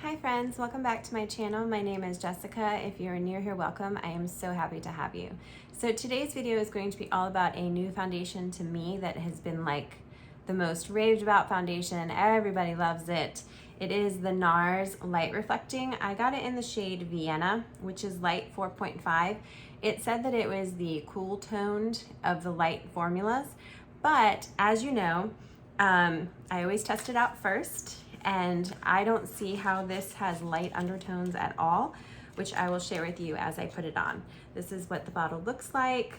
Hi friends, welcome back to my channel. My name is Jessica. If you're new here, welcome. I am so happy to have you. So today's video is going to be all about a new foundation to me that has been like the most raved about foundation. Everybody loves it. It is the NARS Light Reflecting. I got it in the shade Vienna, which is light 4.5. It said that it was the cool toned of the light formulas, but as you know, I always test it out first, and I don't see how this has light undertones at all, which I will share with you as I put it on. This is what the bottle looks like.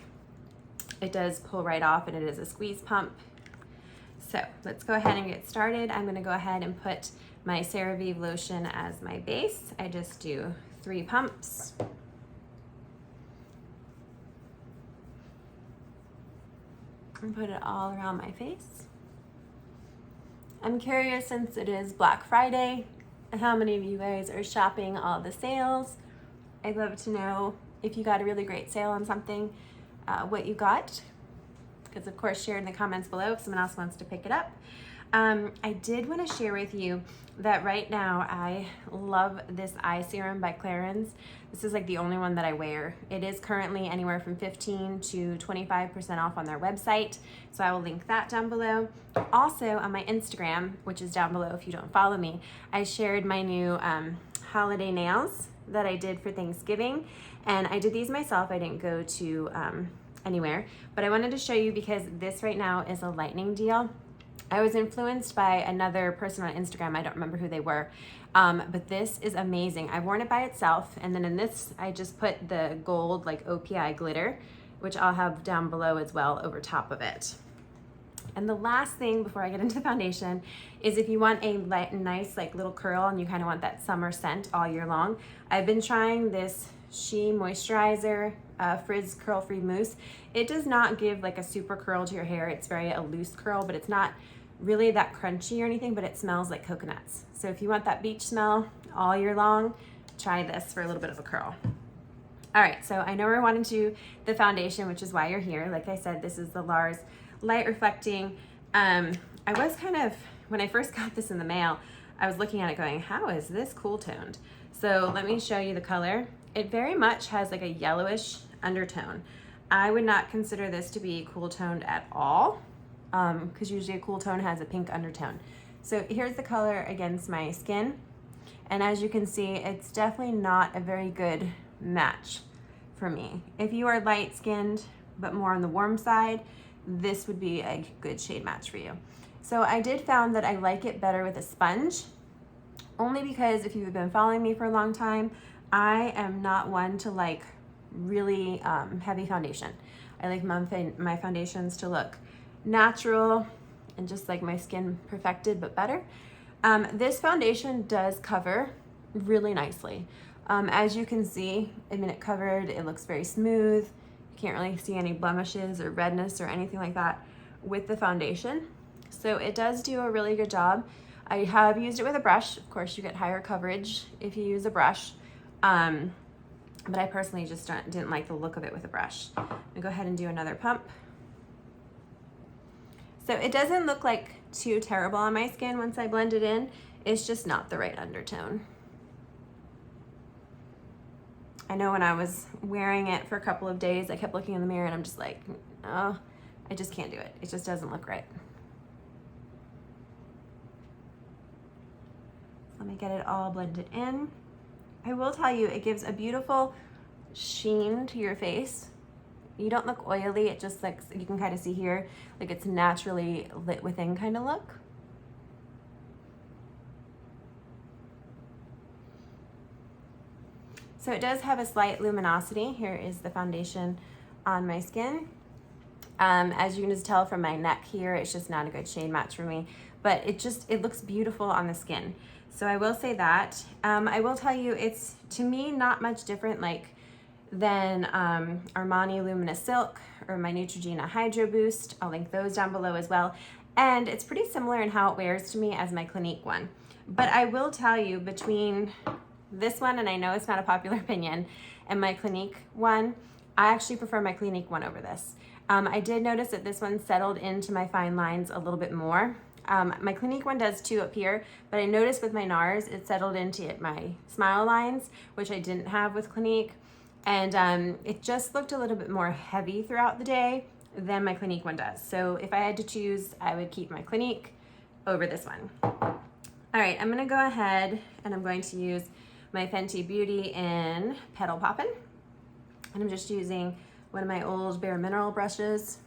It does pull right off, and it is a squeeze pump. So let's go ahead and get started. I'm gonna go ahead and put my Cerave lotion as my base. I just do 3 pumps. And put it all around my face. I'm curious, since it is Black Friday, how many of you guys are shopping all the sales? I'd love to know if you got a really great sale on something, what you got. Because of course, share in the comments below if someone else wants to pick it up. I did want to share with you that right now I love this eye serum by Clarins. This is like the only one that I wear. It is currently anywhere from 15 to 25% off on their website, so I will link that down below. Also on my Instagram, which is down below if you don't follow me, I shared my new holiday nails that I did for Thanksgiving, and I did these myself. I didn't go to anywhere, but I wanted to show you because this right now is a lightning deal. I was influenced by another person on Instagram. I don't remember who they were, but this is amazing. I've worn it by itself, and then in this, I just put the gold like OPI glitter, which I'll have down below as well over top of it. And the last thing before I get into the foundation is if you want a nice like little curl and you kind of want that summer scent all year long, I've been trying this Sheen moisturizer frizz curl free mousse. It does not give like a super curl to your hair. It's very a loose curl, but it's not really that crunchy or anything, but it smells like coconuts. So if you want that beach smell all year long, try this for a little bit of a curl. All right, so I know we're wanting to do the foundation, which is why you're here. Like I said, this is the NARS Light Reflecting. I was kind of, when I first got this in the mail, I was looking at it going, how is this cool toned? So let me show you the color. It very much has like a yellowish undertone. I would not consider this to be cool toned at all, because usually a cool tone has a pink undertone. So here's the color against my skin, and as you can see, it's definitely not a very good match for me. If you are light skinned but more on the warm side, this would be a good shade match for you. So I did found that I like it better with a sponge, only because if you've been following me for a long time, I am not one to like really heavy foundation. I like my foundations to look natural and just like my skin perfected but better. This foundation does cover really nicely. As you can see, I mean, it covered, it looks very smooth. You can't really see any blemishes or redness or anything like that with the foundation. So it does do a really good job. I have used it with a brush. Of course, you get higher coverage if you use a brush. But I personally just didn't like the look of it with a brush. I'm gonna go ahead and do another pump. So it doesn't look like too terrible on my skin once I blend it in. It's just not the right undertone. I know when I was wearing it for a couple of days, I kept looking in the mirror and I'm just like, oh, I just can't do it. It just doesn't look right. Let me get it all blended in. I will tell you, it gives a beautiful sheen to your face. You don't look oily, it just like, you can kind of see here, like it's naturally lit within kind of look. So it does have a slight luminosity. Here is the foundation on my skin. As you can just tell from my neck here, it's just not a good shade match for me, but it looks beautiful on the skin. So I will say that. I will tell you, it's, to me, not much different than Armani Luminous Silk or my Neutrogena Hydroboost. I'll link those down below as well. And it's pretty similar in how it wears to me as my Clinique one. But I will tell you, between this one, and I know it's not a popular opinion, and my Clinique one, I actually prefer my Clinique one over this. I did notice that this one settled into my fine lines a little bit more. My Clinique one does too up here, but I noticed with my NARS, it settled into my smile lines, which I didn't have with Clinique. And it just looked a little bit more heavy throughout the day than my Clinique one does. So if I had to choose, I would keep my Clinique over this one. All right, I'm gonna go ahead and I'm going to use my Fenty Beauty in Petal Poppin. And I'm just using one of my old Bare Mineral brushes.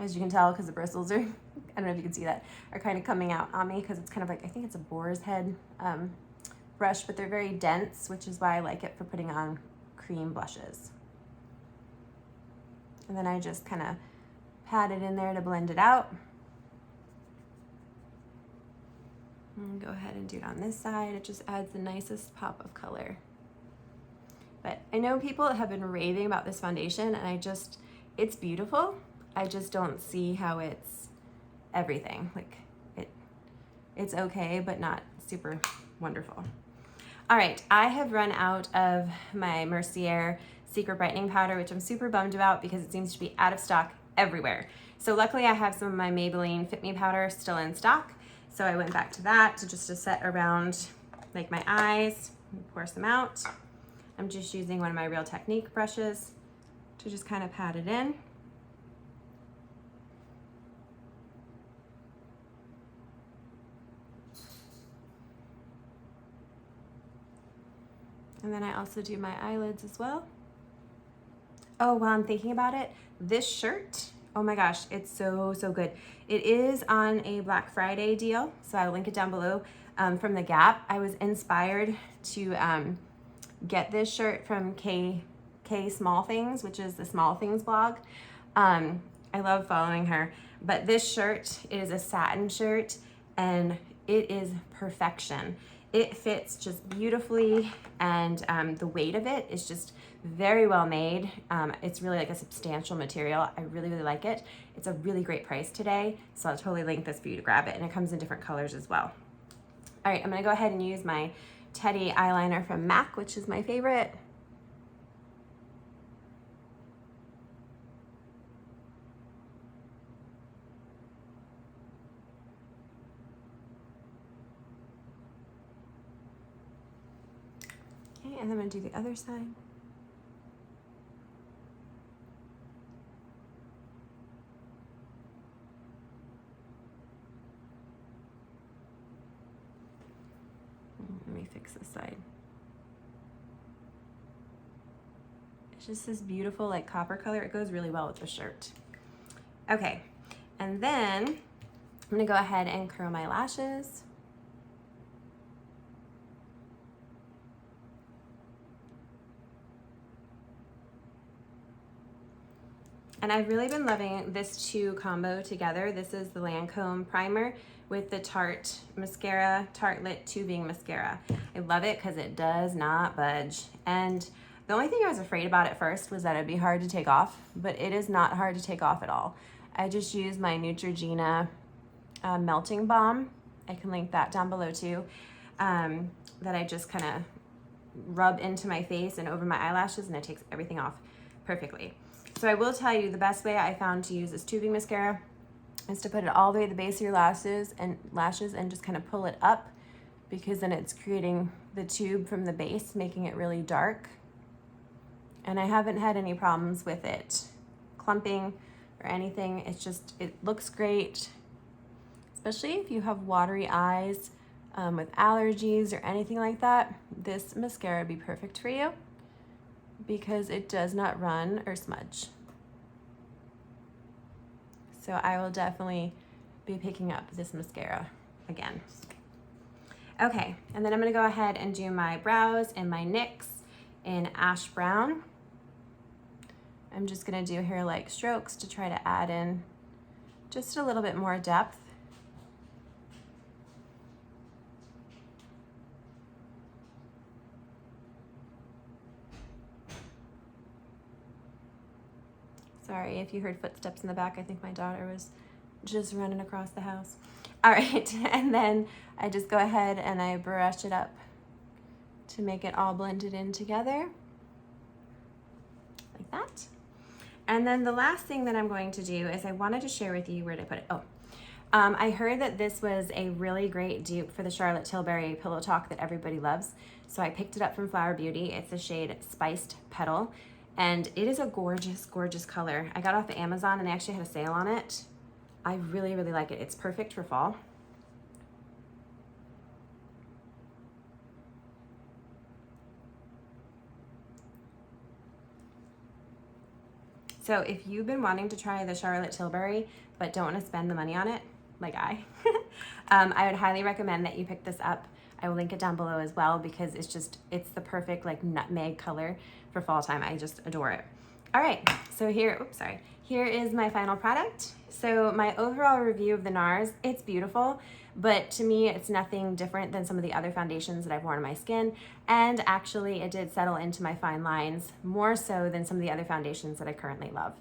As you can tell, because the bristles are, I don't know if you can see that, are kind of coming out on me because it's kind of like, I think it's a boar's head brush, but they're very dense, which is why I like it for putting on cream blushes. And then I just kind of pat it in there to blend it out. And go ahead and do it on this side. It just adds the nicest pop of color. But I know people have been raving about this foundation, and it's beautiful. I just don't see how it's everything. Like it's okay, but not super wonderful. All right, I have run out of my Mercier Secret Brightening Powder, which I'm super bummed about because it seems to be out of stock everywhere. So luckily I have some of my Maybelline Fit Me powder still in stock. So I went back to that to set around like my eyes, pour some out. I'm just using one of my Real Technique brushes to just kind of pat it in. And then I also do my eyelids as well. Oh, while I'm thinking about it, this shirt, oh my gosh, it's so, so good. It is on a Black Friday deal, so I'll link it down below from the Gap. I was inspired to get this shirt from K Small Things, which is the Small Things blog. I love following her, but this shirt is a satin shirt and it is perfection. It fits just beautifully, and the weight of it is just very well made. It's really like a substantial material. I really, really like it. It's a really great price today, so I'll totally link this for you to grab it, and it comes in different colors as well. All right, I'm gonna go ahead and use my Teddy eyeliner from MAC, which is my favorite. Okay, and then I'm gonna do the other side. Let me fix this side. It's just this beautiful like copper color. It goes really well with the shirt. Okay, and then I'm gonna go ahead and curl my lashes. And I've really been loving this two combo together. This is the Lancome primer with the Tarte mascara, Tarte Lit Tubing mascara. I love it because it does not budge. And the only thing I was afraid about at first was that it'd be hard to take off, but it is not hard to take off at all. I just use my Neutrogena melting balm. I can link that down below too. That I just kind of rub into my face and over my eyelashes, and it takes everything off perfectly. So I will tell you, the best way I found to use this tubing mascara is to put it all the way to the base of your lashes and just kind of pull it up, because then it's creating the tube from the base, making it really dark. And I haven't had any problems with it clumping or anything. It's just, it looks great, especially if you have watery eyes with allergies or anything like that. This mascara would be perfect for you, because it does not run or smudge. So I will definitely be picking up this mascara again. Okay, and then I'm gonna go ahead and do my brows and my NYX in ash brown. I'm just gonna do hair-like strokes to try to add in just a little bit more depth. Sorry if you heard footsteps in the back. I think my daughter was just running across the house. All right, and then I just go ahead and I brush it up to make it all blended in together, like that. And then the last thing that I'm going to do is I wanted to share with you, where did I put it? Oh, I heard that this was a really great dupe for the Charlotte Tilbury Pillow Talk that everybody loves. So I picked it up from Flower Beauty. It's the shade Spiced Petal. And it is a gorgeous, gorgeous color. I got it off of Amazon and they actually had a sale on it. I really, really like it. It's perfect for fall. So if you've been wanting to try the Charlotte Tilbury, but don't want to spend the money on it, like I would highly recommend that you pick this up. I will link it down below as well because it's the perfect like nutmeg color for fall time. I just adore it. All right, so here is my final product. So my overall review of the NARS, it's beautiful, but to me, it's nothing different than some of the other foundations that I've worn on my skin. And actually it did settle into my fine lines more so than some of the other foundations that I currently love.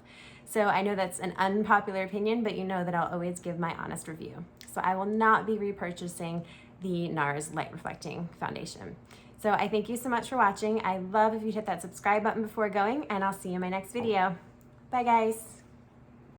So I know that's an unpopular opinion, but you know that I'll always give my honest review. So I will not be repurchasing the NARS Light Reflecting Foundation. So I thank you so much for watching. I love if you hit that subscribe button before going, and I'll see you in my next video. Bye guys.